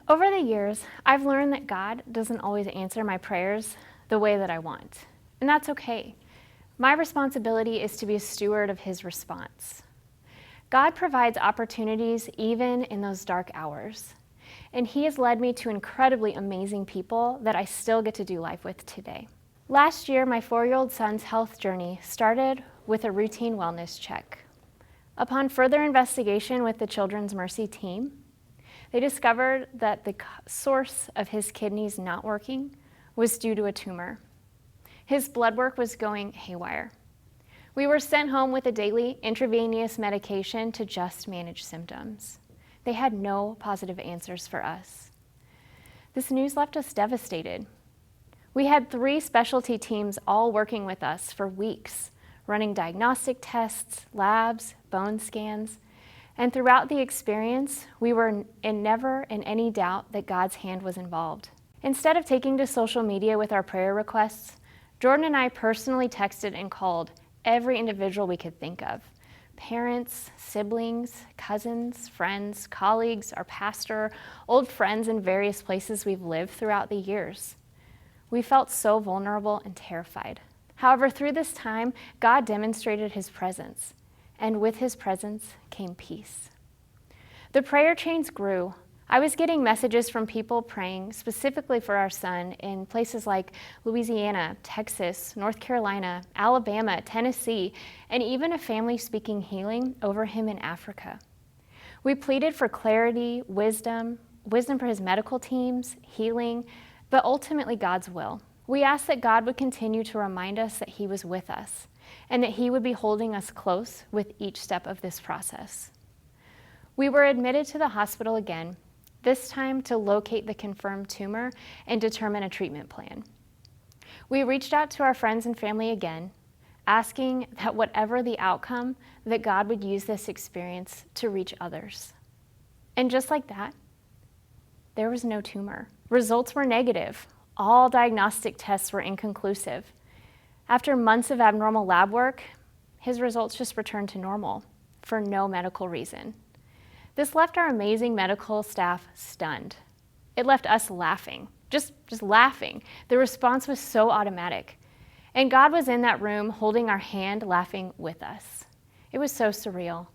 Over the years, I've learned that God doesn't always answer my prayers the way that I want, and that's okay. My responsibility is to be a steward of His response. God provides opportunities even in those dark hours, and He has led me to incredibly amazing people that I still get to do life with today. Last year, my 4-year-old son's health journey started with a routine wellness check. Upon further investigation with the Children's Mercy team, they discovered that the source of his kidneys not working was due to a tumor. His blood work was going haywire. We were sent home with a daily intravenous medication to just manage symptoms. They had no positive answers for us. This news left us devastated. We had 3 specialty teams all working with us for weeks, running diagnostic tests, labs, bone scans, and throughout the experience, we were never in any doubt that God's hand was involved. Instead of taking to social media with our prayer requests, Jordan and I personally texted and called every individual we could think of: parents, siblings, cousins, friends, colleagues, our pastor, old friends in various places we've lived throughout the years. We felt so vulnerable and terrified. However, through this time, God demonstrated His presence, and with His presence came peace. The prayer chains grew. I was getting messages from people praying specifically for our son in places like Louisiana, Texas, North Carolina, Alabama, Tennessee, and even a family speaking healing over him in Africa. We pleaded for clarity, wisdom for his medical teams, healing, but ultimately God's will. We asked that God would continue to remind us that He was with us and that He would be holding us close with each step of this process. We were admitted to the hospital again, this time to locate the confirmed tumor and determine a treatment plan. We reached out to our friends and family again, asking that whatever the outcome, that God would use this experience to reach others. And just like that, there was no tumor. Results were negative. All diagnostic tests were inconclusive. After months of abnormal lab work, his results just returned to normal for no medical reason. This left our amazing medical staff stunned. It left us laughing, just laughing. The response was so automatic. And God was in that room holding our hand, laughing with us. It was so surreal.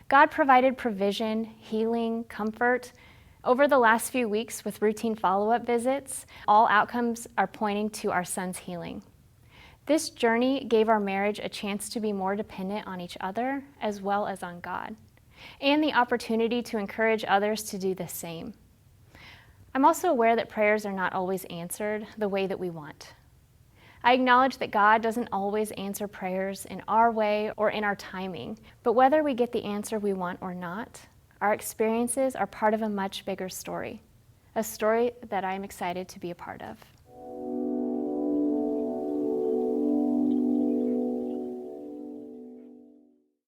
God provided provision, healing, comfort. Over the last few weeks with routine follow-up visits, all outcomes are pointing to our son's healing. This journey gave our marriage a chance to be more dependent on each other as well as on God, and the opportunity to encourage others to do the same. I'm also aware that prayers are not always answered the way that we want. I acknowledge that God doesn't always answer prayers in our way or in our timing, but whether we get the answer we want or not, our experiences are part of a much bigger story, a story that I'm excited to be a part of.